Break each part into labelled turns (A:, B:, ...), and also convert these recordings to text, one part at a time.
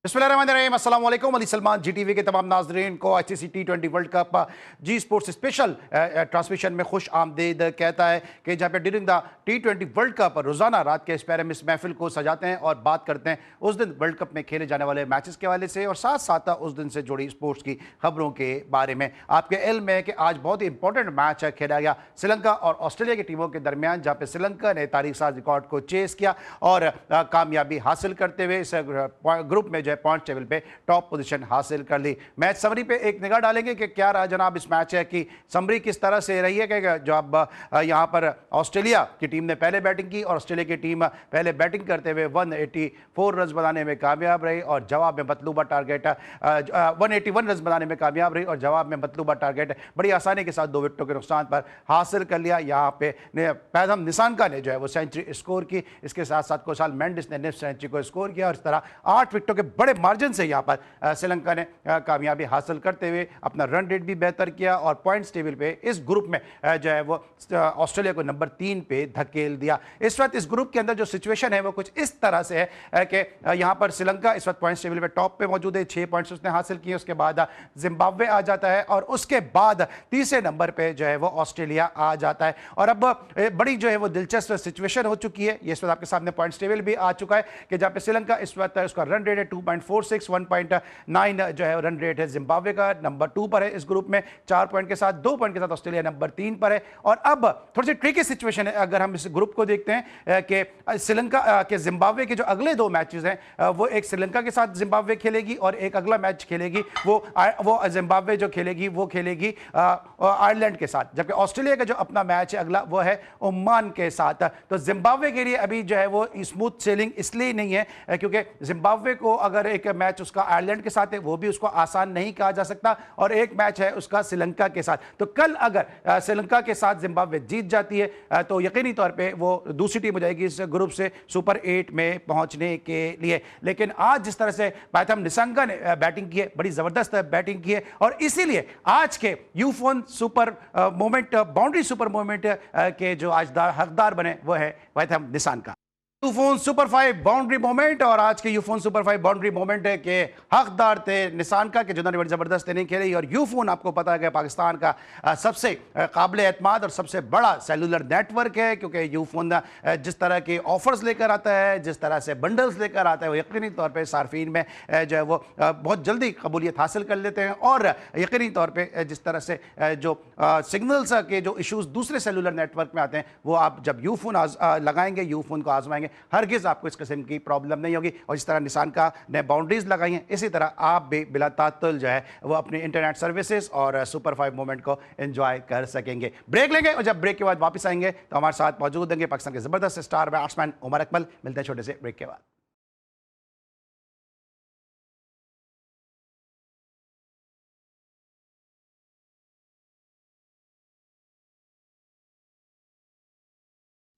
A: बिस्मिल्लाहिर्रहमानिर्रहीम, अस्सलाम वालेकुम। अली सलमान GTV के तमाम नाजरीन को ICC T20 वर्ल्ड कप जी स्पोर्ट्स स्पेशल ट्रांसमिशन में खुश आमदीद कहता है कि जहाँ पे during the T20 world cup रोज़ाना रात के इस पैर में इस महफिल को सजाते हैं और बात करते हैं उस दिन वर्ल्ड कप में खेले जाने वाले मैचेस के हवाले से और साथ साथ उस दिन से जुड़ी स्पोर्ट्स की खबरों के बारे में। आपके इल्म है कि आज बहुत ही इंपॉर्टेंट मैच खेला गया श्रीलंका और ऑस्ट्रेलिया की टीमों के दरमियान, जहाँ पे श्रीलंका ने तारीख साज रिकॉर्ड को चेस किया और कामयाबी हासिल करते हुए इस ग्रुप में पॉइंट टेबल पे टॉप पोजीशन हासिल कर ली। मैच समरी पे एक निगाह डालेंगे कि क्या रहा जनाब इस मैच की समरी किस तरह से रही है कि जब यहां पर ऑस्ट्रेलिया की टीम ने पहले बैटिंग की और ऑस्ट्रेलिया की टीम पहले बैटिंग करते हुए 184 रन बनाने में कामयाब रही और जवाब में मतलूबा टारगेट 181 रन बनाने में कामयाब रही और जवाब में मतलूबा टारगेट बड़ी आसानी के साथ 2 विकेटों के नुकसान पर हासिल कर लिया। यहाँ पे पैथम निसानका ने जो है वो सेंचुरी स्कोर की, इसके साथ साथ कुशाल मेंडिस ने निफ्ट सेंचुरी को स्कोर किया और इस तरह 8 विकेटों के बड़े मार्जिन से यहाँ पर श्रीलंका ने कामयाबी हासिल करते हुए अपना रन रेट भी बेहतर किया और पॉइंट्स टेबल पे इस ग्रुप में जो है वो ऑस्ट्रेलिया को नंबर 3 पे धकेल दिया। इस वक्त इस ग्रुप के अंदर जो सिचुएशन है वो कुछ इस तरह से है कि यहाँ पर श्रीलंका इस वक्त पॉइंट्स टेबल पे टॉप पे मौजूद है, 6 पॉइंट्स उसने हासिल किए। उसके बाद जिम्बाब्वे आ जाता है और उसके बाद तीसरे नंबर पे जो है वो ऑस्ट्रेलिया आ जाता है। और अब बड़ी जो है वो दिलचस्प सिचुएशन हो चुकी है, ये इस वक्त आपके सामने पॉइंट्स टेबल भी आ चुका है कि जहाँ पे श्रीलंका इस वक्त उसका रन रेट है 2.46, 1.9 जो है रन रेट है। जिम्बाब्वे का नंबर 2 पर है इस ग्रुप में 4 पॉइंट के साथ, 2 पॉइंट के साथ ऑस्ट्रेलिया नंबर 3 पर है। और अब थोड़ी सी ट्रिकी सिचुएशन है अगर हम इस ग्रुप को देखते हैं कि श्रीलंका के जिम्बाब्वे के जो अगले 2 मैचेस हैं वो एक श्रीलंका के साथ जिम्बाब्वे खेलेगी और एक अगला मैच खेलेगी वो जिम्बाब्वे जो खेलेगी वो खेलेगी आयरलैंड के साथ, जबकि ऑस्ट्रेलिया का जो अपना मैच है अगला वो है ओमान के साथ। तो जिम्बाब्वे के लिए अभी जो है वो स्मूथ सेलिंग इसलिए नहीं है क्योंकि जिम्बाब्वे को अगर एक मैच उसका आयरलैंड के साथ है वो भी उसको आसान नहीं कहा जा सकता और एक मैच है उसका श्रीलंका के साथ। तो कल अगर श्रीलंका के साथ जिम्बाब्वे जीत जाती है तो यकीनी तौर पे वो दूसरी टीम हो जाएगी इस ग्रुप से सुपर 8 में पहुंचने के लिए। लेकिन आज जिस तरह से पैथम निसांका ने बैटिंग की है, बड़ी जबरदस्त बैटिंग की है और इसीलिए आज के Ufone super moment boundary super moment के जो आज हकदार बने वो है Pathum Nissanka. Ufone super 5 boundary moment और आज के यूफोन सुपर 5 बाउंड्री मोमेंट के हकदार थे निसानका के, जिन्होंने बड़ी जबरदस्त इनिंग खेली। और यूफोन आपको पता है कि पाकिस्तान का सबसे काबिल एतमाद और सबसे बड़ा सेलुलर नेटवर्क है, क्योंकि यूफोन जिस तरह के ऑफर्स लेकर आता है, जिस तरह से बंडल्स लेकर आता है, वो यकीनी तौर पर सार्फिन में जो है वो बहुत जल्दी कबूलियत हासिल कर लेते हैं। और यकीनी तौर पर जिस तरह से जो सिग्नल्स के जो इशूज़ दूसरे सेलुलर नेटवर्क में आते हैं वो आप जब यूफोन लगाएंगे, यूफोन को आजमाएंगे, हरगिज़ आपको इस किस्म की प्रॉब्लम नहीं होगी। और जिस तरह निसानका ने बाउंड्रीज लगाई हैं इसी तरह आप भी बिला तातुल जो है वो अपनी इंटरनेट सर्विसेज और सुपर 5 मोमेंट को एंजॉय कर सकेंगे। ब्रेक लेंगे और जब ब्रेक के बाद वापस आएंगे तो हमारे साथ मौजूद होंगे पाकिस्तान के जबरदस्त स्टार बैट्समैन उमर अकमल। मिलते हैं छोटे से ब्रेक के बाद।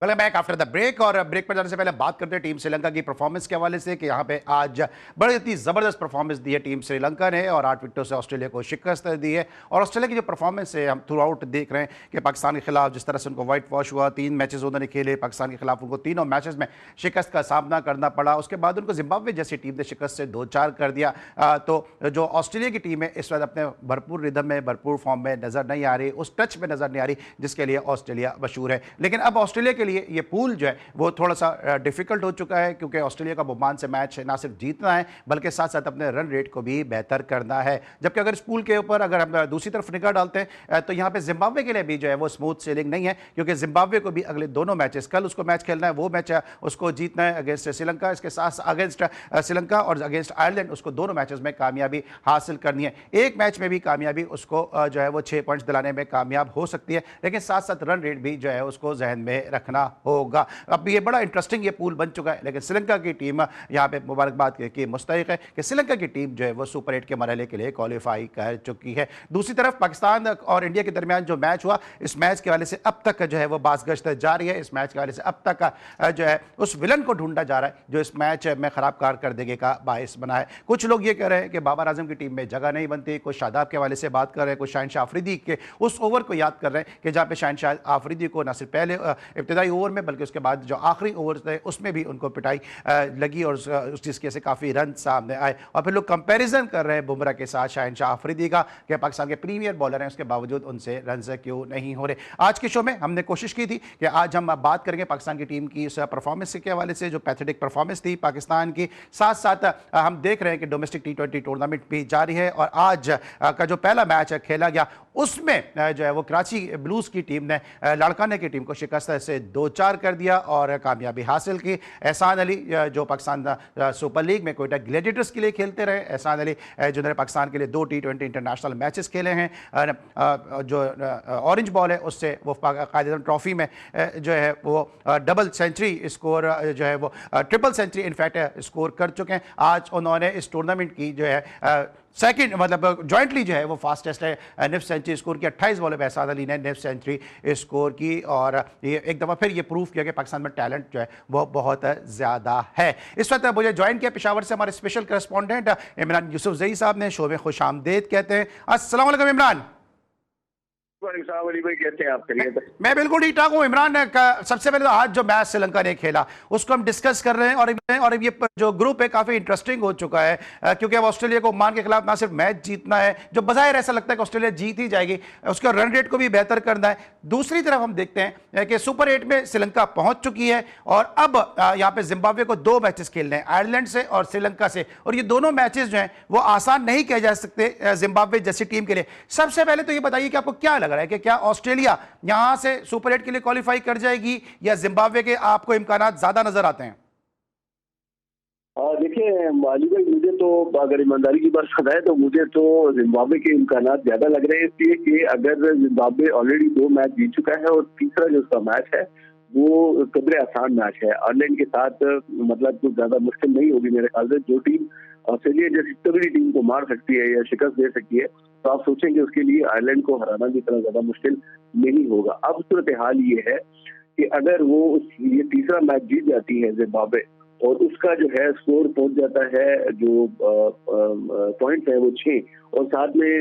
A: Welcome back after the break. और ब्रेक पर जाने से पहले बात करते हैं टीम श्रीलंका की परफॉर्मेंस के हवाले से कि यहाँ पे आज बड़ी इतनी ज़बरदस्त परफॉर्मेंस दी है टीम श्रीलंका ने और 8 विकेटों से ऑस्ट्रेलिया को शिकस्त दी है। और ऑस्ट्रेलिया की जो परफॉर्मेंस है हम थ्रू आउट देख रहे हैं कि पाकिस्तान के खिलाफ जिस तरह से उनको वाइट वॉश हुआ, 3 मैचेस उन्होंने खेले पाकिस्तान के खिलाफ, उनको तीनों मैचेस में शिकस्त का सामना करना पड़ा। उसके बाद उनको जिम्बाब्वे जैसी टीम ने शिकस्त से 2-4 कर दिया। तो जो ऑस्ट्रेलिया की टीम है इस वक्त अपने भरपूर रिदम में, भरपूर फॉर्म में नज़र नहीं आ रही, उस टच में नज़र नहीं आ रही जिसके लिए ऑस्ट्रेलिया मशहूर है। लेकिन अब ऑस्ट्रेलिया के लिए ये पूल जो है वो थोड़ा सा डिफिकल्ट हो चुका है, क्योंकि ऑस्ट्रेलिया का ओमान से मैच ना सिर्फ जीतना है बल्कि साथ साथ अपने रन रेट को भी बेहतर करना है। जबकि अगर इस पूल के ऊपर अगर हम दूसरी तरफ निगाह डालते हैं तो यहाँ पे जिम्बाब्वे के लिए भी जो है वो स्मूथ सेलिंग नहीं है, क्योंकि जिम्बाब्वे को भी अगले दोनों मैचेस, कल उसको मैच खेलना है, वो मैच उसको जीतना है अगेंस्ट श्रीलंका, इसके साथ अगेंस्ट श्रीलंका और अगेंस्ट आयरलैंड उसको दोनों मैचेस में कामयाबी हासिल करनी है। एक मैच में भी कामयाबी उसको जो है वो 6 पॉइंट्स दिलाने में कामयाब हो सकती है, लेकिन साथ साथ रन रेट भी जो है उसको जहन में रखना होगा। अब ये बड़ा इंटरेस्टिंग ये पूल बन चुका है, लेकिन श्रीलंका की टीम यहाँ पे मुबारकबाद की मुस्तहिक है कि श्रीलंका की टीम जो है वो सुपर 8 के मरहले के लिए क्वालिफाई कर चुकी है। दूसरी तरफ पाकिस्तान और इंडिया के दरमियान जो मैच हुआ, इस मैच के हवाले से अब तक जो है वो बाज़गश्त जारी है। इस मैच के हवाले से अब तक जो है उस विलन को ढूंढा जा रहा है जो इस मैच में खराब कारकर्दगी का बायस बना है। कुछ लोग ये कह रहे हैं कि बाबर आजम की टीम में जगह नहीं बनती, कुछ शादाब के हवाले से बात कर रहे हैं, कुछ शाहिन शाह अफरीदी के उस ओवर को याद कर रहे हैं कि जहाँ पे शाहिन शाह अफरीदी को न सिर्फ पहले इब्तदाई ओवर में, बल्कि उसके बाद जो आखिरी ओवर थे उसमें भी उनको पिटाई लगी और उस जिसकी वजह से काफ़ी रन सामने आए। और फिर लोग कंपैरिजन कर रहे हैं बुमराह के साथ शाहिन अफरीदी का कि पाकिस्तान के प्रीमियर बॉलर हैं, उसके बावजूद उनसे रन क्यों नहीं हो रहे। आज के शो में हमने कोशिश की थी कि आज हम बात करेंगे पाकिस्तान की टीम की उस परफॉर्मेंस के हवाले से, जो पैथेटिक परफॉर्मेंस थी पाकिस्तान की। साथ साथ हम देख रहे हैं कि डोमेस्टिक T20 टूर्नामेंट भी जारी है और आज का जो पहला मैच खेला गया उसमें जो है वो कराची ब्लूज की टीम ने लाड़काने की टीम को शिकस्त से 2-4 कर दिया और कामयाबी हासिल की। एहसान अली जो पाकिस्तान सुपर लीग में कोयटा ग्लेडिएटर्स के लिए खेलते रहे, एहसान अली जिन्होंने पाकिस्तान के लिए 2 T20 इंटरनेशनल मैचेस खेले हैं, जो ऑरेंज बॉल है उससे वो कायदे ट्रॉफी में जो है वो डबल सेंचुरी स्कोर जो है वो ट्रिपल सेंचुरी इनफैक्ट स्कोर कर चुके हैं। आज उन्होंने इस टूर्नामेंट की जो है सेकंड मतलब जॉइंटली जो है वो फास्टेस्ट है निफ्ट सेंचुरी स्कोर की। 28 बॉलों पे एहसान अली ने निफ्ट सेंचुरी स्कोर की और ये एक दफ़ा फिर ये प्रूफ किया कि पाकिस्तान में टैलेंट जो है वो बहुत ज़्यादा है। इस वक्त मुझे ज्वाइन किया पेशावर से हमारे स्पेशल करस्पॉन्डेंट इमरान यूसुफजई साहब ने। शो में खुश आमदेद कहते हैं। अस्सलाम वालेकुम इमरान।
B: अली भाई कैसे हैं आप? करिए।
A: मैं बिल्कुल ठीक ठाक हूँ इमरान। सबसे पहले तो आज जो मैच श्रीलंका ने खेला उसको हम डिस्कस कर रहे हैं और ये जो ग्रुप है काफी इंटरेस्टिंग हो चुका है क्योंकि अब ऑस्ट्रेलिया को ओमान के खिलाफ ना सिर्फ मैच जीतना है, जो बजाय ऐसा लगता है कि ऑस्ट्रेलिया जीत ही जाएगी, उसके रन रेट को भी बेहतर करना है। दूसरी तरफ हम देखते हैं कि सुपर 8 में श्रीलंका पहुंच चुकी है और अब यहाँ पे जिम्बाब्वे को 2 मैचेस खेलने हैं, आयरलैंड से और श्रीलंका से, और ये दोनों मैचेस जो हैं वो आसान नहीं कहे जा सकते जिम्बाब्वे जैसी टीम के लिए। सबसे पहले तो ये बताइए कि आपको क्या लग रहा है कि क्या ऑस्ट्रेलिया यहां से सुपर 8 के लिए क्वालिफाई कर जाएगी या जिम्बाब्वे के आपको इम्कानात ज्यादा नजर आते हैं?
B: देखिए अली भाई, मुझे तो अगर ईमानदारी की बात बताए तो मुझे तो जिम्बाब्वे के इम्कानात ज्यादा लग रहे हैं, इसलिए कि अगर जिम्बाब्वे ऑलरेडी 2 मैच जीत चुका है और तीसरा जो उसका मैच है वो कदरे आसान मैच है आयरलैंड के साथ, मतलब कुछ ज्यादा मुश्किल नहीं होगी मेरे ख्याल से। जो टीम ऑस्ट्रेलिया जैसी तगड़ी टीम को मार सकती है या शिकस्त दे सकती है तो आप सोचेंगे उसके लिए आयरलैंड को हराना भी इतना ज्यादा मुश्किल नहीं होगा। अब सूरत हाल ये है कि अगर वो ये तीसरा मैच जीत जाती है जिम्बाब्वे और उसका जो है स्कोर पहुंच जाता है, जो पॉइंट है वो 6, और साथ में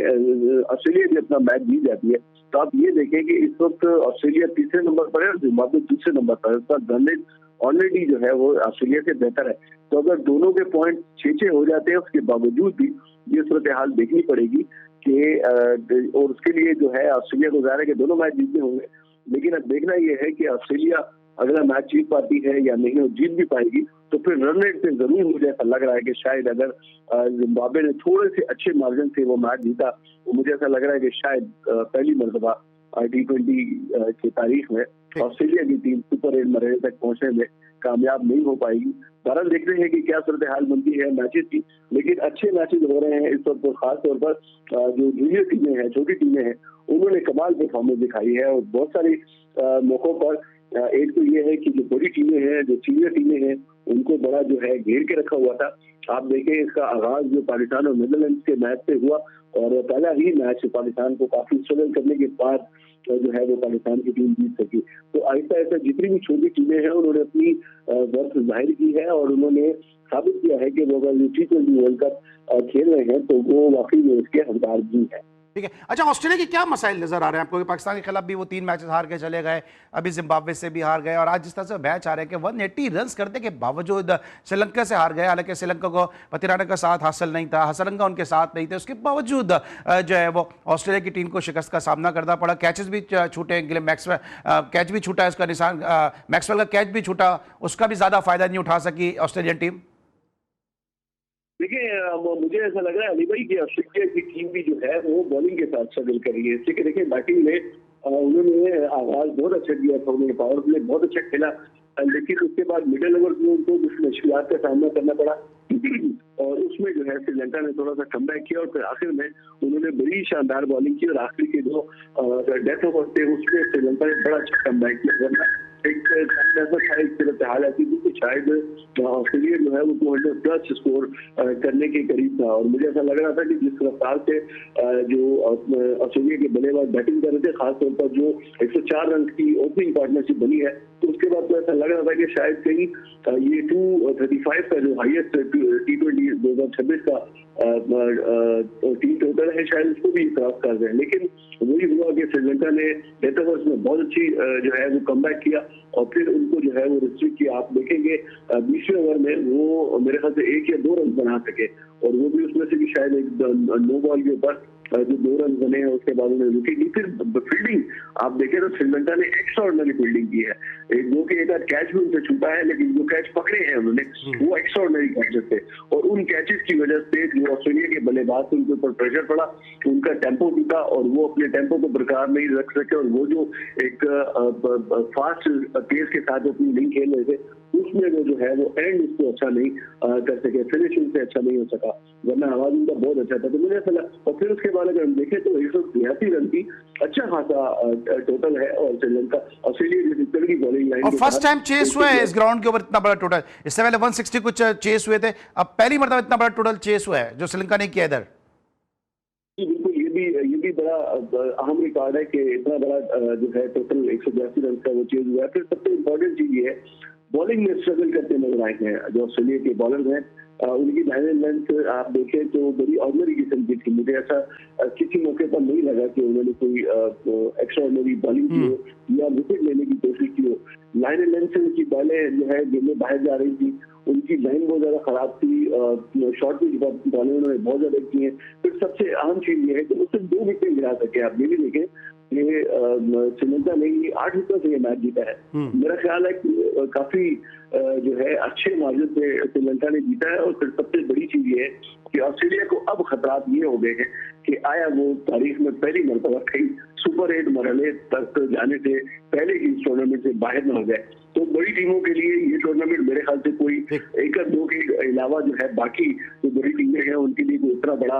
B: ऑस्ट्रेलिया भी अपना मैच जीत जाती है, तो आप ये देखें कि इस वक्त ऑस्ट्रेलिया तीसरे नंबर पर है और जिम्बाब्वे दूसरे नंबर पर है। उसका रन रेट ऑलरेडी जो है वो ऑस्ट्रेलिया से बेहतर है। तो अगर दोनों के पॉइंट 6-6 हो जाते हैं उसके बावजूद भी ये सूरत हाल देखनी पड़ेगी कि और उसके लिए जो है ऑस्ट्रेलिया को ज़ाहिर है कि दोनों मैच जीतने होंगे, लेकिन अब देखना ये है कि ऑस्ट्रेलिया अगला मैच जीत पाती है या नहीं, और जीत भी पाएगी तो फिर रन रेट पे जरूर मुझे ऐसा लग रहा है कि शायद अगर जिम्बाब्वे ने थोड़े से अच्छे मार्जिन से वो मैच जीता तो मुझे ऐसा लग रहा है कि शायद पहली मरतबा T20 की तारीख में ऑस्ट्रेलिया की टीम सुपर 8 मरहले तक पहुंचने में कामयाब नहीं हो पाएगी। बहरहाल देखते हैं कि क्या सूरत हाल बनती है मैचेस की, लेकिन अच्छे मैचेस हो रहे हैं इस वक्त। खास तौर पर जो जूनियर टीमें हैं, छोटी टीमें हैं, उन्होंने कमाल परफॉर्मेंस दिखाई है और बहुत सारे मौकों पर एक तो ये है कि जो बड़ी टीमें हैं, जो सीनियर टीमें हैं, उनको बड़ा जो है घेर के रखा हुआ था। आप देखें इसका आगाज जो पाकिस्तान और नीदरलैंड के मैच से हुआ और पहला ही मैच पाकिस्तान को काफी स्ट्रगल करने के बाद जो है वो पाकिस्तान की टीम जीत सकी। तो ऐसा ऐसा जितनी भी छोटी टीमें हैं उन्होंने अपनी वर्थ जाहिर की है और उन्होंने साबित किया है कि वो अगर T20 वर्ल्ड कप खेल रहे हैं तो वो वाकई में इसके हकदार भी है।
A: ठीक है। अच्छा, ऑस्ट्रेलिया के क्या मसाइल नजर आ रहे हैं आपको? पाकिस्तान के खिलाफ भी वो 3 मैचेस हार के चले गए, अभी जिम्बाब्वे से भी हार गए और आज जिस तरह से मैच आ रहे हैं कि 180 रन करने के बावजूद श्रीलंका से हार गए। हालांकि श्रीलंका को पतिराना का साथ हासिल नहीं था, हसरंगा उनके साथ नहीं थे, उसके बावजूद जो है वो ऑस्ट्रेलिया की टीम को शिकस्त का सामना करना पड़ा। कैचेस भी छूटे, गिलेन मैक्सवेल कैच भी छूटा है, उसका निशान मैक्सवेल का कैच भी छूटा, उसका भी ज्यादा फायदा नहीं उठा सकी ऑस्ट्रेलियन टीम।
B: देखिए मुझे ऐसा लग रहा है अली भाई कि ऑस्ट्रेलिया की टीम भी जो है वो बॉलिंग के साथ स्ट्रगल कर रही है। इसलिए देखिए बैटिंग में उन्होंने आगाज बहुत अच्छा किया था, उन्होंने पावर प्ले बहुत अच्छा खेला, लेकिन उसके बाद मिडिल ओवर में उनको कुछ मुश्किलात का सामना करना पड़ा और उसमें जो है श्रीलंका ने थोड़ा सा कमबैक किया और फिर आखिर में उन्होंने बड़ी शानदार बॉलिंग की और आखिर के जो डेथ ओवर थे उसमें श्रीलंका ने बड़ा अच्छा कमबैक किया। वरना एक हाल ऐसी थी कि शायद ऑस्ट्रेलिया जो है वो 200+ स्कोर करने के करीब था और मुझे ऐसा लग रहा था कि जिस रफ्तार से जो ऑस्ट्रेलिया के बल्लेबाज बैटिंग कर रहे थे, खासतौर पर जो 104 रन की ओपनिंग पार्टनरशिप बनी है तो उसके बाद तो ऐसा लग रहा था कि शायद कहीं ये 235 का जो हाईएस्ट T20 2026 का टीम टोटल है, शायद उसको भी क्रॉस कर रहे हैं। लेकिन वही हुआ कि श्रीलंका ने डेथ ओवर्स में बहुत अच्छी जो है वो कमबैक किया और फिर उनको जो है वो रिस्ट्रिक्ट किया। आप देखेंगे 20वें ओवर में वो मेरे ख्याल से 1 या 2 रन बना सके और वो भी उसमें से भी शायद एक नो बॉल के ऊपर जो 2 रन बने हैं उसके बाद उन्होंने विकेट ली। फिर फील्डिंग आप देखें तो श्रीलंका ने एक्स्ट्राऑर्डिनरी फील्डिंग की है। जो कि एक आध कैच भी उनसे छूटा है, लेकिन जो कैच पकड़े हैं उन्होंने वो एक्स्ट्राऑर्डिनरी कैचेस थे और उन कैचेस की वजह से जो ऑस्ट्रेलिया के बल्लेबाज थे उनके ऊपर प्रेशर पड़ा, उनका टेम्पो टूटा और वो अपने टेम्पो को बरकरार नहीं रख सके और वो जो एक फास्ट पेस के साथ अपनी इनिंग खेल रहे थे उसमें वो जो है वो एंड उसको अच्छा नहीं कर सके, फिनिशिंग से अच्छा नहीं हो सका, वरना आवाज उनका बहुत अच्छा था। तो मुझे ऐसा लगा और फिर उसके बाद अगर हम देखें तो 182 रन की अच्छा खासा टोटल है और श्रीलंका ऑस्ट्रेलिया जिस तरह की बॉलिंग लाइन
A: और फर्स्ट टाइम चेस हुआ है इस ग्राउंड के ऊपर इतना बड़ा टोटल। इससे पहले 160 कुछ चेस हुए थे, अब पहली मर्तबा इतना बड़ा टोटल चेस हुआ है जो श्रीलंका ने किया इधर।
B: बिल्कुल, ये भी बड़ा अहम रिकॉर्ड है कि इतना बड़ा जो है टोटल 182 रन का वो चेज हुआ है। फिर सबसे इम्पोर्टेंट चीज ये है बॉलिंग में स्ट्रगल करते नजर आए हैं जो ऑस्ट्रेलिया के बॉलर हैं। उनकी लाइन लेंथ आप देखें तो बड़ी ऑर्डिनरी किस्म की थी। मुझे ऐसा किसी मौके पर नहीं लगा कि उन्होंने कोई एक्स्ट्राऑर्डिनरी बॉलिंग की हो या विकेट लेने की कोशिश की हो। लाइन लेंथ से उनकी बॉलें जो है गेंदें बाहर जा रही थी, उनकी लाइन बहुत ज्यादा खराब थी, शॉर्ट पिच बॉलें उन्होंने बहुत ज्यादा की है। फिर सबसे अहम चीज ये है कि वो सिर्फ 2 विकेट गिरा सके। आप ये भी देखें ये श्रीलंका ने 8 विकेट से ये मैच जीता है। मेरा ख्याल है कि काफी जो है अच्छे मार्जिन से श्रीलंका ने जीता है। और फिर सबसे बड़ी चीज ये है कि ऑस्ट्रेलिया को अब खतरात ये हो गए हैं कि आया वो तारीख में पहली मरतबा कहीं सुपर 8 मरहले तक जाने से पहले ही इस टूर्नामेंट से बाहर न हो गए। तो बड़ी टीमों के लिए ये टूर्नामेंट मेरे ख्याल से कोई 1 या 2 के अलावा जो है बाकी जो बड़ी टीमें हैं उनके लिए कोई इतना बड़ा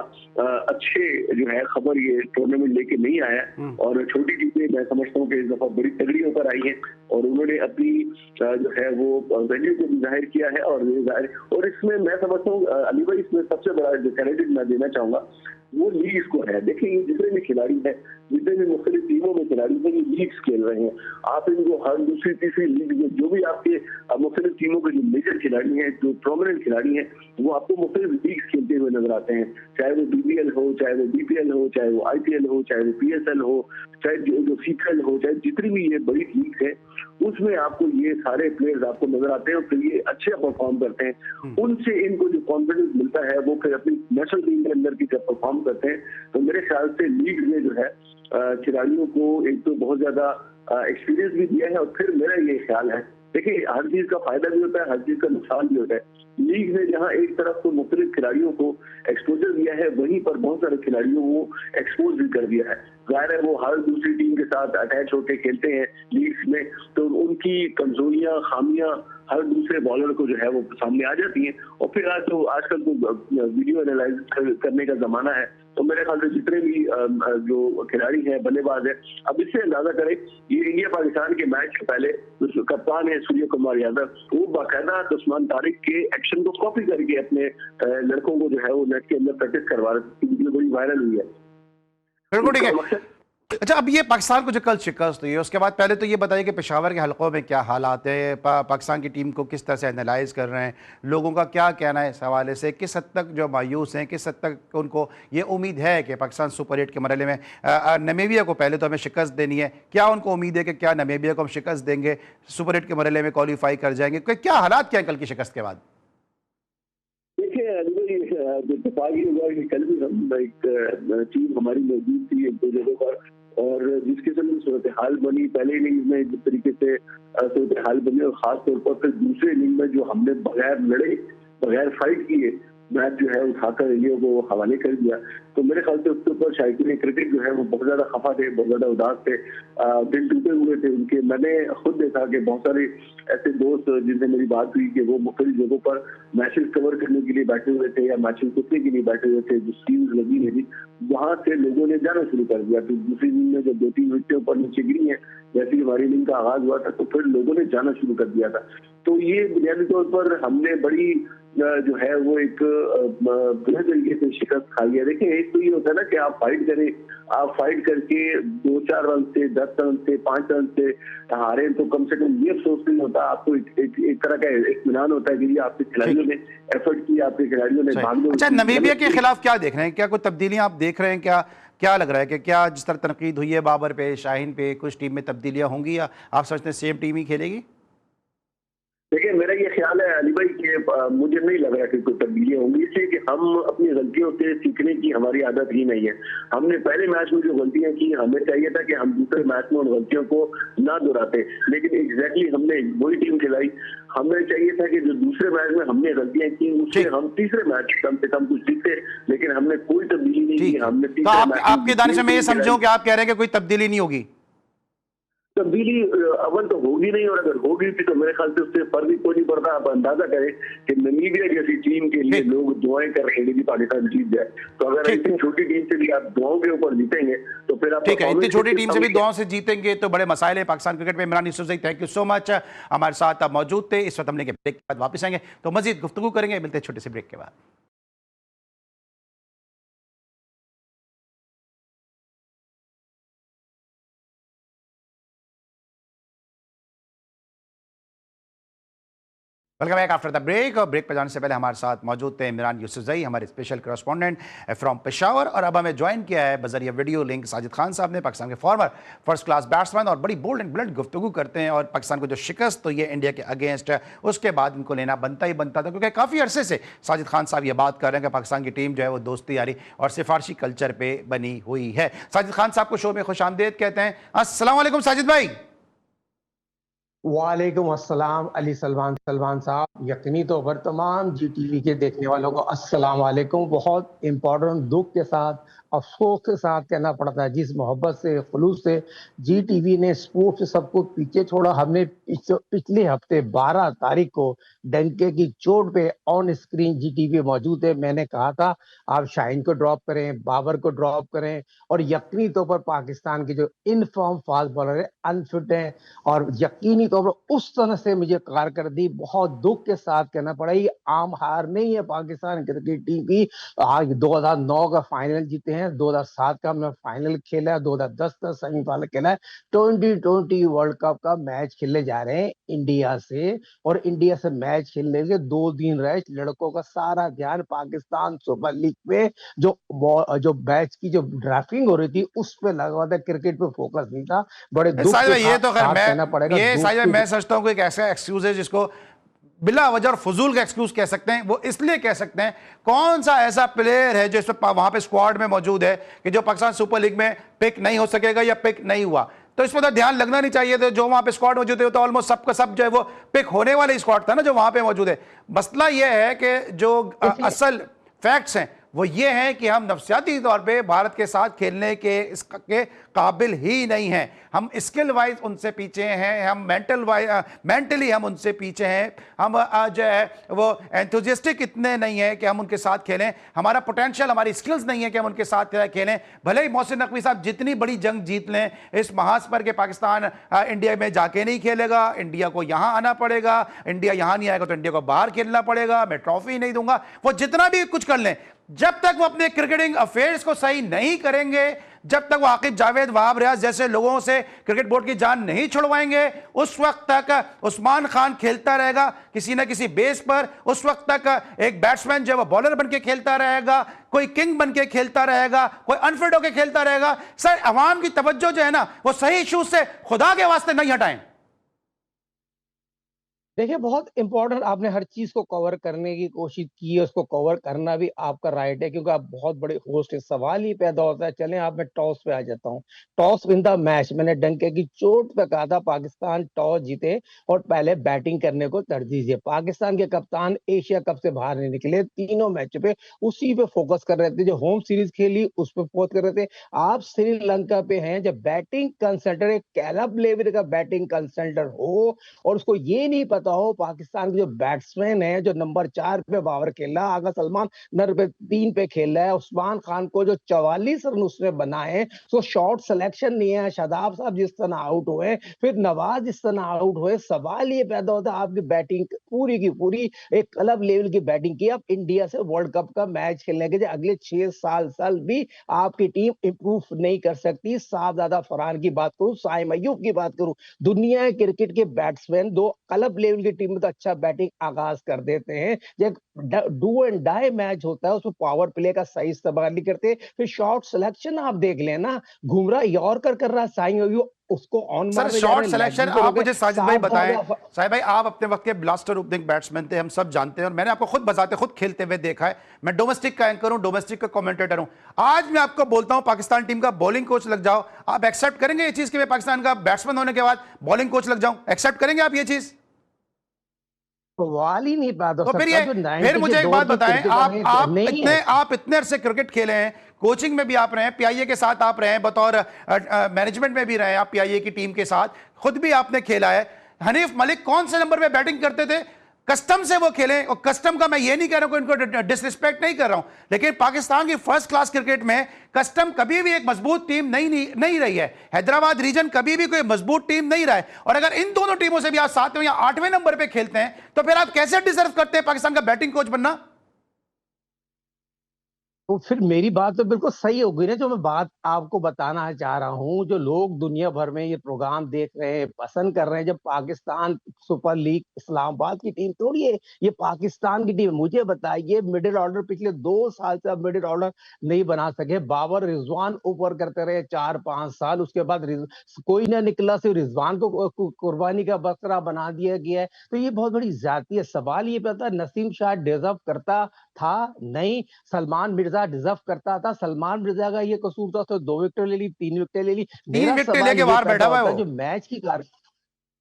B: अच्छे जो है खबर ये टूर्नामेंट लेके नहीं आया। और छोटी टीमें मैं समझता हूँ कि इस दफा बड़ी तगड़ी होकर आई है और उन्होंने अपनी जो है वो वैल्यू को भी जाहिर किया है। और इसमें मैं समझता हूँ अली भाई इसमें सबसे बड़ा जो क्रेडिट मैं देना चाहूंगा वो लीग्स को है। देखिए ये जितने भी खिलाड़ी हैं, जितने भी मुख्तलिफ टीमों में खिलाड़ी हैं, ये लीग्स खेल रहे हैं। आप इनको हर दूसरी तीसरी लीग में जो भी आपके मुख्तलिफ टीमों के जो मेजर खिलाड़ी हैं, जो प्रोमिनेंट खिलाड़ी हैं, वो आपको मुख्तलिफ लीग्स खेलते हुए नजर आते हैं। चाहे वो BBL हो, चाहे वो BPL हो, चाहे वो IPL हो, चाहे वो PSL हो, चाहे जो CPL हो, चाहे जितनी भी ये बड़ी लीग है उसमें आपको ये सारे प्लेयर्स आपको नजर आते हैं और फिर ये अच्छे परफॉर्म करते हैं। उनसे इनको जो कॉन्फिडेंस मिलता है वो फिर अपनी नेशनल टीम के अंदर की जब परफॉर्म करते हैं तो मेरे ख्याल से लीग में जो है खिलाड़ियों को एक तो बहुत ज्यादा एक्सपीरियंस भी दिया है। और फिर मेरा ये ख्याल है देखिए हर चीज का फायदा भी होता है, हर चीज का नुकसान भी होता है। लीग ने जहां एक तरफ तो मुख्तलिफ खिलाड़ियों को एक्सपोजर दिया है, वहीं पर बहुत सारे खिलाड़ियों को एक्सपोज भी कर दिया है। जाहिर है वो हर दूसरी टीम के साथ अटैच होकर खेलते हैं लीग्स में, तो उनकी कमजोरियां खामियां हर दूसरे बॉलर को जो है वो सामने आ जाती हैं। और फिर आजकल तो वीडियो एनालाइज करने का जमाना है, तो मेरे ख्याल से जितने भी जो खिलाड़ी हैं, बल्लेबाज हैं, अब इससे अंदाजा करें ये इंडिया पाकिस्तान के मैच से पहले जो कप्तान है सूर्य कुमार यादव, वो बाकायदा उस्मान तारिक के एक्शन को कॉपी करके अपने लड़कों को जो है वो नेट के अंदर प्रैक्टिस करवा रहे थे, बड़ी वायरल हुई है।
A: बिल्कुल ठीक है। अच्छा, अब ये पाकिस्तान को जो कल शिकस्त हुई है उसके बाद पहले तो ये बताइए कि पेशावर के हलकों में क्या हालात है, पाकिस्तान की टीम को किस तरह से एनालाइज कर रहे हैं, लोगों का क्या कहना है इस हवाले से, किस हद तक जो मायूस हैं, किस हद तक उनको ये उम्मीद है कि पाकिस्तान सुपर 8 के मरहले में नमीबिया को पहले तो हमें शिकस्त देनी है, क्या उनको उम्मीद है कि क्या नमीबिया को हम शिकस्त देंगे, सुपर 8 के मरहले में क्वालिफाई कर जाएंगे, क्या हालात क्या है कल की शिकस्त के बाद?
B: कल भी हम एक टीम हमारी मौजूद थी एक दो जगहों पर और जिस किस्म की सूरत हाल बनी पहले इनिंग्स में जिस तरीके से सूरत हाल बनी और खासतौर पर फिर दूसरे इनिंग में जो हमने बगैर लड़े बगैर फाइट किए मैच जो है उठाकर इंडिया को हवाले कर दिया, तो मेरे ख्याल से उसके ऊपर शायकीन क्रिकेट जो है वो बहुत ज्यादा खफा थे, बहुत ज्यादा उदास थे, दिल टूटे हुए थे उनके। मैंने खुद देखा कि बहुत सारे ऐसे दोस्त जिनसे मेरी बात हुई कि वो मुख्तलिफ जगहों पर मैचेस कवर करने के लिए बैठे हुए थे या मैचेस देखने के लिए बैठे हुए थे, जो टीम्स लगी हुई थी वहां से लोगों ने जाना शुरू कर दिया। तो दूसरी इनिंग में जब 2-3 विकेटें ऊपर नीचे गिरी है, जैसे ही हमारी इनिंग का आगाज हुआ था तो फिर लोगों ने जाना शुरू कर दिया था। तो ये बुनियादी तौर पर हमने बड़ी जो है वो एक बुरे तरीके से शिकस्त खा गया। देखिए, एक तो ये होता है ना कि आप फाइट करें, आप फाइट करके 2-4 रन से, 10 रन से, 5 रन से हारे, तो कम से कम ये अफसोस नहीं होता, आपको एक तरह का इत्मीनान होता है कि ये आपके खिलाड़ियों ने एफर्ट किया, आपके खिलाड़ियों ने
A: सही।
B: भाग
A: अच्छा,
B: दौड़
A: नमीबिया के
B: की।
A: खिलाफ क्या देख रहे हैं? क्या कोई तब्दीलियां आप देख रहे हैं? क्या क्या लग रहा है कि क्या जिस तरह तनकीद हुई है बाबर पे, शाहीन पे, कुछ टीम में तब्दीलियां होंगी या आप सोचते हैं सेम टीम ही खेलेगी?
B: देखिए, मेरा ये ख्याल है अली भाई कि मुझे नहीं लग रहा कि कोई तब्दीलियां होंगी, इसलिए कि हम अपनी गलतियों से सीखने की हमारी आदत ही नहीं है। हमने पहले मैच में जो गलतियां की, हमें चाहिए था कि हम दूसरे मैच में उन गलतियों को ना दोहराते, लेकिन एग्जैक्टली हमने वही टीम खिलाई। हमें चाहिए था कि जो दूसरे मैच में हमने गलतियां की, उससे
A: ठीक
B: हम तीसरे मैच कम से कम कुछ सीखते, लेकिन हमने कोई तब्दीली नहीं की।
A: ठीक है।
B: हमने
A: तो
B: तीसरे
A: आप
B: मैच में
A: आपके दानिश में मैं ये
B: टीम
A: समझूं
B: खिलाई।
A: कि आप कह रहे हैं कि कोई तब्दीली नहीं होगी?
B: तब्दीली अव्वल तो होगी नहीं, और अगर होगी थी तो मेरे ख्याल से उससे फर्क भी कोई नहीं पड़ता। आप अंदाजा करें कि नामीबिया जैसी टीम के लिए
A: ठीक
B: लोग दुआएं कर रहे हैं कि पाकिस्तान जीत जाए, तो अगर
A: ठीक
B: इतनी छोटी टीम से भी आप दुआओं के ऊपर जीतेंगे तो फिर आप
A: ठीक है। इतनी
B: परफॉर्मेंस
A: छोटी टीम
B: कितना
A: से भी
B: वीक है।
A: दुआओं से जीतेंगे तो बड़े मसाइल है पाकिस्तान क्रिकेट में। Imran Yousafzai, thank you so much, हमारे साथ आप मौजूद थे। इस वक्त हमने के ब्रेक के बाद वापस आएंगे तो मजीद गुफ्तगू करेंगे। मिलते हैं छोटे से ब्रेक के बाद। Welcome back after the break. और ब्रेक पर जाने से पहले हमारे साथ मौजूद थे इमरान यूसुफजई, हमारे स्पेशल करस्पॉन्डेंट फ्रॉम पेशावर, और अब हमें ज्वाइन किया है बजरिया वीडियो लिंक साजिद खान साहब ने, पाकिस्तान के फॉर्मर फर्स्ट क्लास बैट्समैन, और बड़ी बोल्ड एंड ब्लंट गुफ्तगू करते हैं। और पाकिस्तान को जो शिकस्त तो ये इंडिया के अगेंस्ट है, उसके बाद इनको लेना बनता ही बनता था, क्योंकि काफ़ी अरसे से साजिद खान साहब ये बात कर रहे हैं कि पाकिस्तान की टीम जो है वो दोस्ती यारी और सिफारशी कल्चर पर बनी हुई है। साजिद खान साहब को शो में खुश आमदेद कहते हैं। अस्सलाम वालेकुम साजिद भाई।
C: वालेकुम अस्सलाम अली सलमान सलमान साहब, यकीनी तौर पर तमाम जी टीवी के देखने वालों को अस्सलाम वालेकुम। बहुत इम्पोर्टेंट दुख के साथ, अफसोस के साथ कहना पड़ता है, जिस मोहब्बत से, खुलूस से जी टीवी ने स्पोर्ट्स से सबको पीछे छोड़ा। हमने पिछले हफ्ते 12 तारीख को डंके की चोट पे ऑन स्क्रीन जी टीवी मौजूद है। मैंने कहा था आप शाहीन को ड्रॉप करें, बाबर को ड्रॉप करें, और यकीनी तौर पर पाकिस्तान के जो इनफॉर्म फास्ट बॉलर है, अनफिट है, और यकीनी तौर पर उस तरह से मुझे कारकर्दगी बहुत दुख के साथ कहना पड़ा, ये आम हार नहीं है पाकिस्तान क्रिकेट टीम की। आज 2009 का फाइनल जीते हैं, 2007 का हमने फाइनल खेला है, 2010 का सेमीफाइनल खेला है, 2020 वर्ल्ड कप का मैच खेलने जा रहे हैं इंडिया से। और इंडिया से मैच खेलने के 2 दिन रहे, लड़कों का सारा ध्यान पाकिस्तान सुपर लीग पे जो मैच की जो ड्राफ्टिंग हो रही थी उस पे लगा हुआ था, क्रिकेट पे फोकस नहीं था। बड़े दुख
A: साहिद
C: के
A: भाई, ये तो खैर
C: साथ
A: मैं
C: कहना पड़ेगा,
A: ये साहिद भाई
C: दोस्ती
A: मैं समझता हूँ कि एक ऐसा एक्सक्यूज है जिसको बिला वजह और फजूल का एक्सक्यूज कह सकते हैं। वो इसलिए कह सकते हैं, कौन सा ऐसा प्लेयर है जो इस वहां पे स्क्वाड में मौजूद है कि जो पाकिस्तान सुपर लीग में पिक नहीं हो सकेगा या पिक नहीं हुआ? तो इस पर तो ध्यान लगना नहीं चाहिए। तो जो वहां पे स्क्वाड मौजूद है तो ऑलमोस्ट सबका सब जो है वो पिक होने वाले स्क्वाड था ना जो वहां पे मौजूद है। मसला यह है कि जो असल फैक्ट्स हैं वो ये हैं कि हम नफसियाती तौर पे भारत के साथ खेलने के काबिल ही नहीं हैं। हम स्किल वाइज उनसे पीछे हैं, हम मेंटली हम उनसे पीछे हैं, हम जो है वो एंथुजियास्टिक इतने नहीं हैं कि हम उनके साथ खेलें, हमारा पोटेंशियल, हमारी स्किल्स नहीं है कि हम उनके साथ खेलें। भले ही मोहसिन नकवी साहब जितनी बड़ी जंग जीत लें इस महाज पर कि पाकिस्तान इंडिया में जाके नहीं खेलेगा, इंडिया को यहां आना पड़ेगा, इंडिया यहां नहीं आएगा तो इंडिया को बाहर खेलना पड़ेगा, मैं ट्रॉफी नहीं दूंगा, वो जितना भी कुछ कर लें, जब तक वो अपने क्रिकेटिंग अफेयर्स को सही नहीं करेंगे, जब तक वो आकिब जावेद, वहाब रियाज जैसे लोगों से क्रिकेट बोर्ड की जान नहीं छुड़वाएंगे, उस वक्त तक उस्मान खान खेलता रहेगा किसी ना किसी बेस पर। उस वक्त तक एक बैट्समैन जो है वो बॉलर बन के खेलता रहेगा, कोई किंग बन के खेलता रहेगा, कोई अनफिट होकर खेलता रहेगा। सर, अवाम की तवज्जो जो है ना वो सही इशूज से खुदा के वास्ते नहीं हटाएं।
C: देखिए, बहुत इंपॉर्टेंट, आपने हर चीज को कवर करने की कोशिश की है, उसको कवर करना भी आपका राइट है, क्योंकि आप बहुत बड़े होस्ट है। सवाल ही पैदा होता है, चलें आप, मैं टॉस पे आ जाता हूँ। टॉस विन द मैच, मैंने डंके की चोट पे कहा था पाकिस्तान टॉस जीते और पहले बैटिंग करने को तरजीह दे। पाकिस्तान के कप्तान एशिया कप से बाहर नहीं निकले, तीनों मैच पे उसी पे फोकस कर रहे थे। जो होम सीरीज खेली उस पर फोकस कर रहे थे। आप श्रीलंका पे हैं, जब बैटिंग कंसल्टेंट, कैलब लेविन का बैटिंग कंसल्टेंट हो और उसको ये नहीं पता बताओ, पाकिस्तान के जो बैट्समैन है, जो नंबर 4 पे बाबर खेल रहा है, आगा सलमान नंबर 3 पे खेल रहा है, उस्मान खान को जो 44 रन उसने बनाए, तो शॉट सिलेक्शन नहीं है। शादाब साहब जिस तरह आउट हुए, फिर नवाज जिस तरह आउट हुए, सवाल ये पैदा होता है आपकी बैटिंग पूरी की पूरी एक क्लब लेवल की बैटिंग की। आप इंडिया से वर्ल्ड कप का मैच खेलने के अगले 6 साल भी आपकी टीम इंप्रूव नहीं कर सकती। साहबजादा फरहान की बात करूं, साइम अय्यूब की बात करूं, दुनिया क्रिकेट के बैट्समैन दो क्लब लेवल की टीम में तो अच्छा बैटिंग आगाज कर देते हैं, जब डू एंड डाई मैच होता है उसमें पावर प्ले का सही इस्तेमाल नहीं करते। फिर शॉट सिलेक्शन आप देख लेना, घुमरा यॉर्कर कर रहा है साइम अय्यूब, उसको ऑन
A: सर
C: मारने जा
A: शॉर्ट
C: रहे हैं,
A: सिलेक्शन
C: लेग
A: आप
C: पे
A: मुझे साजिद भाई बताएं।
C: साहबजादा
A: साहिब भाई आप अपने वक्त के ब्लास्टर ओपनिंग बैट्समैन थे, हम सब जानते हैं, और मैंने आपको खुद बजाते खुद खेलते हुए देखा है। मैं डोमेस्टिक का एंकर हूं, डोमेस्टिक का कमेंटेटर हूं। आज मैं आपको बोलता हूं पाकिस्तान टीम का बॉलिंग कोच लग जाओ, आप एक्सेप्ट करेंगे ये चीज कि मैं पाकिस्तान का बैट्समैन होने के बाद बॉलिंग कोच लग जाऊं? एक्सेप्ट करेंगे आप ये चीज?
C: सवाल ही नहीं पैदा हो
A: तो फिर
C: सकता।
A: ये
C: जो
A: फिर
C: 90 के
A: मुझे एक
C: दौर
A: बात
C: की
A: बताएं,
C: क्रिकेट
A: आप
C: है नहीं है।
A: आप इतने अरसे क्रिकेट खेले हैं, कोचिंग में भी आप रहे हैं, पीआईए के साथ आप रहे हैं, बतौर मैनेजमेंट में भी रहे हैं आप पीआईए की टीम के साथ, खुद भी आपने खेला है। हनीफ मलिक कौन से नंबर पे बैटिंग करते थे? कस्टम से वो खेले, और कस्टम का मैं ये नहीं कह रहा हूं कि इनको डिसरिस्पेक्ट नहीं कर रहा हूं, लेकिन पाकिस्तान की फर्स्ट क्लास क्रिकेट में कस्टम कभी भी एक मजबूत टीम नहीं रही है। हैदराबाद रीजन कभी भी कोई मजबूत टीम नहीं रहा है, और अगर इन दोनों टीमों से भी आप 7वें या 8वें नंबर पे खेलते हैं, तो फिर आप कैसे डिजर्व करते हैं पाकिस्तान का बैटिंग कोच बनना?
C: तो फिर मेरी बात तो बिल्कुल सही हो गई ना, जो मैं बात आपको बताना चाह रहा हूँ। जो लोग दुनिया भर में ये प्रोग्राम देख रहे हैं, पसंद कर रहे हैं, जब पाकिस्तान सुपर लीग इस्लामाबाद की टीम थोड़ी है, ये पाकिस्तान की टीम है। मुझे बताइए, मिडिल ऑर्डर पिछले 2 साल से अब मिडिल ऑर्डर नहीं बना सके। बाबर रिजवान ऊपर करते रहे 4-5 साल, उसके बाद कोई ना निकला, सिर्फ रिजवान को कुर्बानी का बकरा बना दिया गया है। तो ये बहुत बड़ी ज्यादती है। सवाल ये पता, नसीम शाह डिजर्व करता था? नहीं। सलमान मिर्जा डिजर्व करता था? सलमान मिर्जा का ये कसूर था, तो 2 विकेट ले ली, 3 विकेट ले ली।
A: 3
C: मेरा
A: विकेट
C: सवाल
A: लेके
C: ये
A: बाहर बैठा
C: पैदा
A: हुआ है
C: होता है,
A: वो।
C: जो मैच की कार,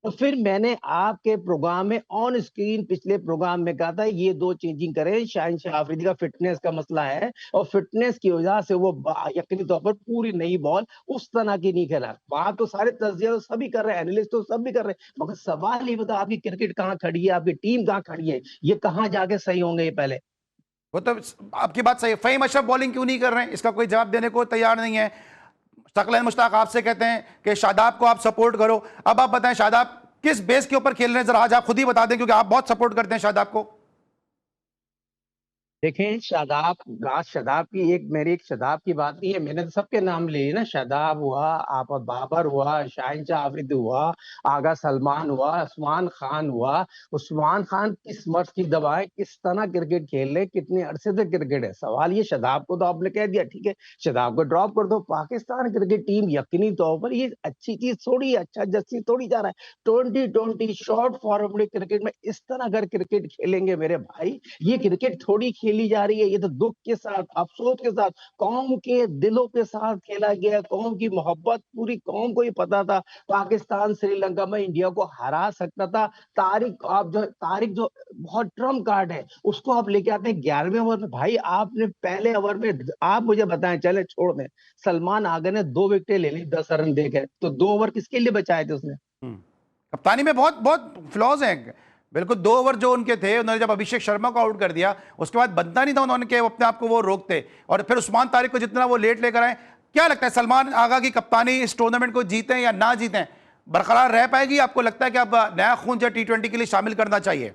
C: तो फिर मैंने आपके प्रोग्राम में ऑन स्क्रीन पिछले प्रोग्राम में कहा था ये दो चेंजिंग करें। शाहिन शाह आफरीदी का फिटनेस का मसला है, और फिटनेस की वजह से वो यकीनी तौर पर पूरी नई बॉल उस तरह की नहीं खेला। बात तो सारे तज्जिया तो सभी कर रहे हैं, एनालिस्ट तो सब भी कर रहे हैं, मगर सवाल ये बता, आपकी क्रिकेट कहाँ खड़ी है, आपकी टीम कहाँ खड़ी है, ये कहाँ जाके सही होंगे ये पहले।
A: वो तो आपकी बात सही है। फहीम अशरफ बॉलिंग क्यों नहीं कर रहे हैं, इसका कोई जवाब देने को तैयार नहीं है। शकलन मुश्ताक आपसे कहते हैं कि शादाब को आप सपोर्ट करो। अब आप बताएं शादाब किस बेस के ऊपर खेल रहे हैं, जरा आज आप खुद ही बता दें, क्योंकि आप बहुत सपोर्ट करते हैं शादाब को।
C: देखें, शादाब, बात शादाब की, एक मेरी एक शादाब की बात नहीं है, मैंने तो सबके नाम लिए ना। शादाब हुआ, आप बाबर हुआ, शाहिन शाह आफरीदी हुआ, आगा सलमान हुआ, उस्मान खान हुआ। उस्मान खान किस मर्ज की दवाएं, किस तरह क्रिकेट खेल रहे, कितने अरसे से क्रिकेट है। सवाल ये, शादाब को तो आपने कह दिया, ठीक है, शादाब को ड्रॉप कर दो। पाकिस्तान क्रिकेट टीम यकीनी तौर पर ये अच्छी चीज थोड़ी है, अच्छा जस्सी थोड़ी जा रहा है। 2020 शॉर्ट फॉर्मेट क्रिकेट में इस तरह अगर क्रिकेट खेलेंगे मेरे भाई, ये क्रिकेट थोड़ी खेली जा रही है, ये तो दुख के साथ, अफसोस के साथ, कौम के दिलों के साथ खेला गया। कौम की मोहब्बत, पूरी कौम को ये पता था पाकिस्तान श्रीलंका में इंडिया को हरा सकता था। तारिक जो बहुत ट्रम्प कार्ड है, उसको आप लेके आते हैं 11वें ओवर में। भाई आपने पहले ओवर में, आप मुझे बताएं, चले छोड़ दें, सलमान आगे ने 2 विकेट ले ली 10 रन देकर, तो 2 ओवर किसके लिए बचाए थे उसने?
A: कप्तानी में बहुत बहुत फ्लॉज हैं। बिल्कुल 2 ओवर जो उनके थे, उन्होंने जब अभिषेक शर्मा को आउट कर दिया, उसके बाद बनता नहीं था उन्होंने कि अपने आप को वो रोकते, और फिर उस्मान तारिक को जितना वो लेट लेकर आए। क्या लगता है सलमान आगा की कप्तानी इस टूर्नामेंट को जीतें या ना जीतें, बरकरार रह पाएगी? आपको लगता है कि अब नया खून जो T20 के लिए शामिल करना चाहिए?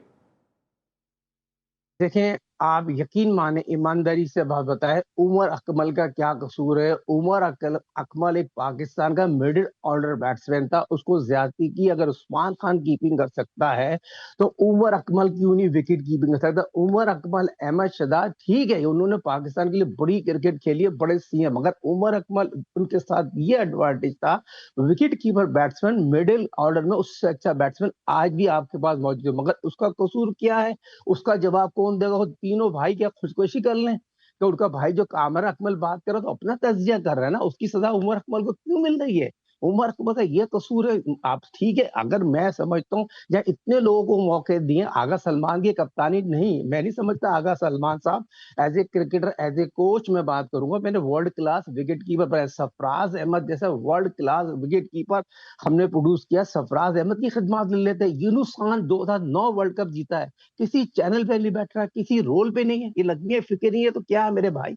C: देखें, आप यकीन माने, ईमानदारी से बात बताएं, उमर अकमल का क्या कसूर है? उमर अकमल एक पाकिस्तान का मिडिल ऑर्डर बैट्समैन था, उसको ज्यादती की। अगर उस्मान खान कीपिंग कर सकता है, तो उमर अकमल क्यों नहीं विकेट कीपिंग कर सकता? उमर अकमल, अहमद शहजाद, ठीक है, उन्होंने पाकिस्तान के लिए बड़ी क्रिकेट खेली है, बड़े सीएम, मगर उमर अकमल, उनके साथ ये एडवांटेज था, wicket keeper batsman middle order में उससे अच्छा बैट्समैन आज भी आपके पास मौजूद है। मगर उसका कसूर क्या है, उसका जवाब कौन देगा? वो तीनों भाई क्या खुदकुशी कर लें? तो उनका भाई जो कामर अकमल बात कर रहा, तो अपना तजिया कर रहा है ना, उसकी सजा उमर अकमल को क्यों मिल रही है? उमर अकबर का ये कसूर है। आप ठीक है, अगर मैं समझता हूँ जहाँ इतने लोगों को मौके दिए, आगा सलमान की कप्तानी नहीं, मैं नहीं समझता आगा सलमान साहब as a cricketer, as a coach मैं बात करूंगा, मैंने world class wicket keeper Sarfaraz Ahmed जैसा वर्ल्ड क्लास विकेट कीपर हमने प्रोड्यूस किया। सरफराज अहमद की खिदमत ले लेते हैं। यूनुस खान 2009 वर्ल्ड कप जीता है, किसी चैनल पे नहीं बैठ रहा, किसी रोल पे नहीं है, ये लगनी है फिक्र नहीं है तो क्या है मेरे भाई।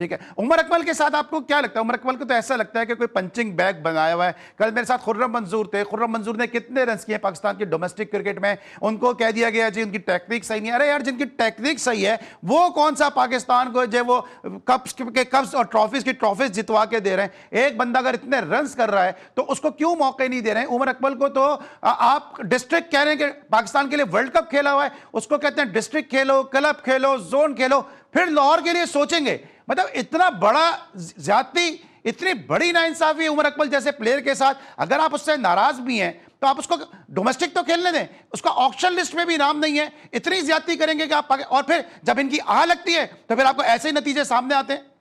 A: ठीक है, उमर अकमल के साथ आपको क्या लगता है? उमर अकमल को तो ऐसा लगता है कि कोई पंचिंग बैग बनाया हुआ है। कल मेरे साथ खुर्रम मंजूर थे, खुर्रम मंजूर ने कितने रन किए पाकिस्तान की डोमेस्टिक क्रिकेट में, उनको कह दिया गया जी उनकी टेक्निक सही नहीं है। अरे यार, जिनकी टेक्निक सही है वो कौन सा पाकिस्तान को जो वो कप्स और ट्रॉफीज जितवा के दे रहे हैं? एक बंदा अगर इतने रन कर रहा है तो उसको क्यों मौके नहीं दे रहे हैं? उमर अकमल को तो आप डिस्ट्रिक्ट कह रहे हैं कि पाकिस्तान के लिए वर्ल्ड कप खेला हुआ है, उसको कहते हैं डिस्ट्रिक्ट खेलो, क्लब खेलो, जोन खेलो, फिर लाहौर के लिए सोचेंगे। मतलब इतना बड़ा ज्यादती, इतनी बड़ी नाइंसाफी है उमर अकमल जैसे प्लेयर के साथ। अगर आप उससे नाराज भी हैं तो आप उसको डोमेस्टिक तो खेलने दें, उसका ऑक्शन लिस्ट में भी नाम नहीं है। इतनी ज्यादती करेंगे कि आप और फिर जब इनकी आह लगती है तो फिर आपको ऐसे ही नतीजे सामने आते हैं।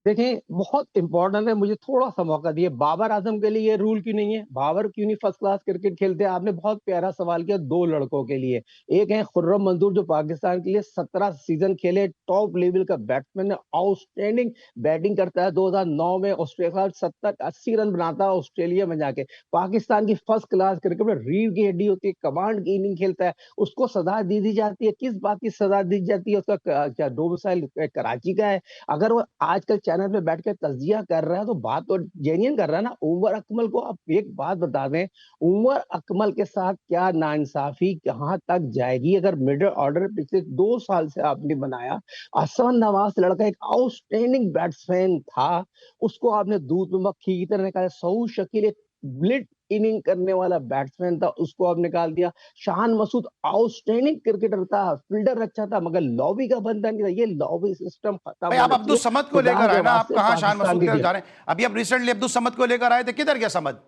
C: देखिए बहुत इंपॉर्टेंट है, मुझे थोड़ा सा मौका दिए। बाबर आजम के लिए ये रूल क्यों नहीं है? बाबर क्यों नहीं फर्स्ट क्लास क्रिकेट खेलते? आपने बहुत प्यारा सवाल किया दो लड़कों के लिए। एक है खुर्रम मंजूर जो पाकिस्तान के लिए 17 सीजन खेले, टॉप लेवल का बैट्समैन है, आउटस्टैंडिंग बैटिंग करता है। 2009 में ऑस्ट्रेलिया 70-80 रन बनाता है ऑस्ट्रेलिया में जाके। पाकिस्तान की फर्स्ट क्लास क्रिकेट में रीढ़ की हड्डी होती है, कमांड की इनिंग खेलता है, उसको सजा दी जाती है। किस बात की सजा दी जाती है? उसका क्या डोमिसाइल कराची का है। अगर वो आजकल चैनल पे बैठ के तजिया कर रहा है तो बात तो जेन्युइन कर रहा है ना। उमर अकमल को आप एक बात बता दें, उमर अकमल के साथ क्या नाइंसाफी कहां तक जाएगी? अगर मिडिल ऑर्डर पिछले 2 साल से आपने बनाया, अहसन नवाज लड़का एक आउटस्टैंडिंग बैट्समैन था, उसको आपने दूध में मक्खी की तरह निकाला। सऊद शकील एक ब्लिट इनिंग करने वाला बैट्समैन था, उसको आप निकाल दिया। शान मसूद आउटस्टैंडिंग क्रिकेटर था, फील्डर अच्छा था, मगर लॉबी का बंदा नहीं था। ये लॉबी सिस्टम खत्म
A: भाई, आप
C: होना
A: अब्दुल
C: चाहिए।
A: समद को
C: खुदा
A: लेकर
C: के
A: आए ना, आप
C: वास्ते
A: कहां शान
C: पाकिस्तान
A: मसूद
C: की
A: के
C: टीम
A: जा रहे हैं? अभी आप रिसेंटली अब्दुल समद को लेकर आए थे, किधर गया समद?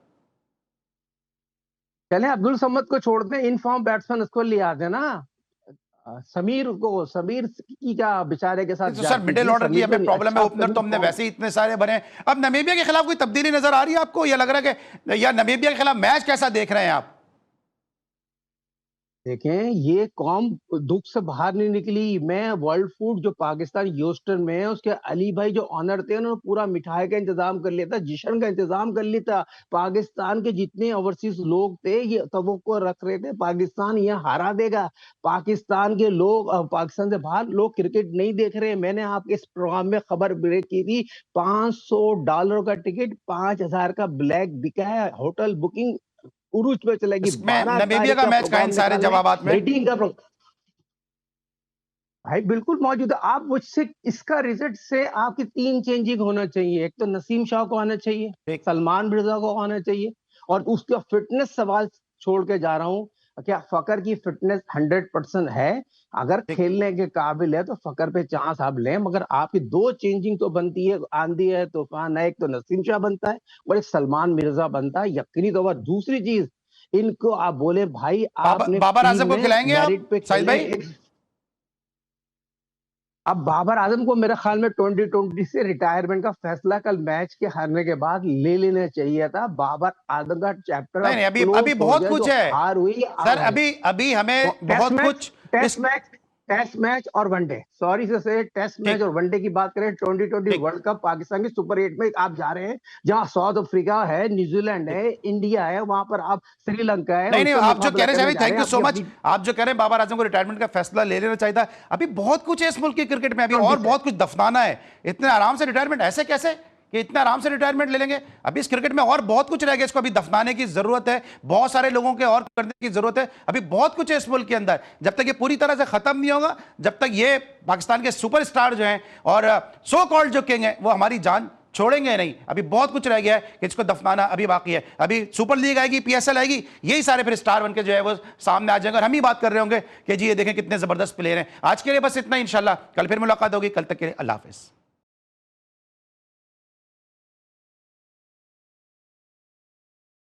C: चले अब्दुल समद को छोड़ते हैं, इनफॉर्म बैट्समैन उसको ले आते ना। समीर को, समीर की क्या बेचारे के साथ
A: तो सर
C: जाती
A: मिडिल
C: थी।
A: ऑर्डर की
C: समीर
A: हमें
C: तो
A: प्रॉब्लम है,
C: अच्छा
A: ओपनर तो
C: समीर
A: हमने
C: फॉर्म।
A: वैसे ही इतने सारे बने हैं। अब नमीबिया के खिलाफ कोई तब्दीली नजर आ रही है आपको, या लग रहा है कि, या नमीबिया के खिलाफ मैच कैसा देख रहे हैं आप?
C: देखें ये कौम दुख से बाहर नहीं निकली। मैं वर्ल्ड फूड जो पाकिस्तान ह्यूस्टन में है, उसके अली भाई जो ऑनर थे, उन्होंने पूरा मिठाई का इंतजाम कर लिया था, जश्न का इंतजाम कर लिया था। पाकिस्तान के जितने ओवरसीज लोग थे ये तवक्को रख रहे थे पाकिस्तान ये हारा देगा। पाकिस्तान के लोग, पाकिस्तान से बाहर लोग क्रिकेट नहीं देख रहे। मैंने आपके इस प्रोग्राम में खबर ब्रेक की थी, $500 का टिकट 5,000 का ब्लैक बिका है। होटल बुकिंग उरूज पे चलेगी।
A: इसमें
C: 12
A: नमीबिया
C: तारीख
A: का
C: का
A: मैच का इन
C: प्रोग्राम
A: सारे
C: निकाल रहे
A: जवाबात
C: हैं,
A: में?
C: 18 का भाई बिल्कुल मौजूद है। आप मुझसे इसका रिजल्ट से आपकी 3 चेंजिंग होना चाहिए। एक तो नसीम शाह को आना चाहिए,
A: ठीक।
C: सलमान मिर्जा को आना चाहिए, और उसका फिटनेस सवाल छोड़ के जा रहा हूँ। क्या फकर की फिटनेस 100% है? अगर
A: ठीक।
C: खेलने के काबिल है तो फकर पे चांस आप लें, मगर आपकी 2 चेंजिंग तो बनती है। आंधी है तूफान है, एक तो नसीम शाह बनता है और एक सलमान मिर्जा बनता है, यकीनी तौर पर। दूसरी चीज, इनको आप बोले भाई आपने
A: बाबर
C: टीम
A: आजम को
C: में
A: खिलाएंगे आप
C: मेरिट पे
A: साहिल
C: खेलना
A: भाई?
C: है। अब बाबर आजम को मेरे ख्याल में 2020 से रिटायरमेंट का फैसला कल मैच के हारने के बाद ले लेना चाहिए था। बाबर आजम का चैप्टर
A: नहीं
C: अब
A: नहीं, अभी
C: क्लोज
A: अभी
C: हो
A: बहुत
C: गया।
A: कुछ
C: जो
A: है
C: हार हुई
A: सर,
C: अब है।
A: अभी अभी हमें
C: टेस्ट
A: बहुत
C: मैच,
A: कुछ
C: टेस्ट
A: इस।
C: मैच, टेस्ट मैच और वनडे, सॉरी से टेस्ट मैच
A: ठीक।
C: और वनडे की बात करें। 2020
A: ठीक।
C: वर्ल्ड कप पाकिस्तान की सुपर 8 में आप जा रहे हैं, जहां साउथ अफ्रीका है, न्यूजीलैंड
A: ठीक।
C: है, इंडिया है, वहां पर आप श्रीलंका है,
A: नहीं नहीं,
C: उनसे
A: आप जो कह
C: मुकाबला
A: रहे
C: करने
A: हैं,
C: जा रहे
A: थैंक
C: हैं।
A: यू सो
C: आपकी
A: मच।
C: अपनी
A: आप जो कह रहे हैं बाबर आजम को रिटायरमेंट का फैसला ले लेना चाहिए था, अभी बहुत कुछ है इस मुल्क की क्रिकेट में, अभी और
C: 20
A: बहुत कुछ दफनाना है। इतने आराम से रिटायरमेंट ऐसे कैसे कि इतना आराम से रिटायरमेंट ले लेंगे? अभी इस क्रिकेट में और बहुत कुछ रह गया, इसको अभी दफनाने की जरूरत है, बहुत सारे लोगों के और करने की जरूरत है। अभी बहुत कुछ है इस मुल्क के अंदर, जब तक ये पूरी तरह से खत्म नहीं होगा, जब तक ये पाकिस्तान के सुपरस्टार जो हैं और सो कॉल्ड जो किंग हैं वो हमारी जान छोड़ेंगे नहीं। अभी बहुत कुछ रह गया है कि इसको दफनाना अभी बाकी है। अभी सुपर लीग आएगी, पीएसएल आएगी, यही सारे फिर स्टार बनके जो है वो सामने आ जाएंगे और हम ही बात कर रहे होंगे कि जी ये देखें कितने जबरदस्त प्लेयर हैं। आज के लिए बस इतना ही, इंशाल्लाह कल फिर मुलाकात होगी। कल तक के लिए अल्लाह हाफिज।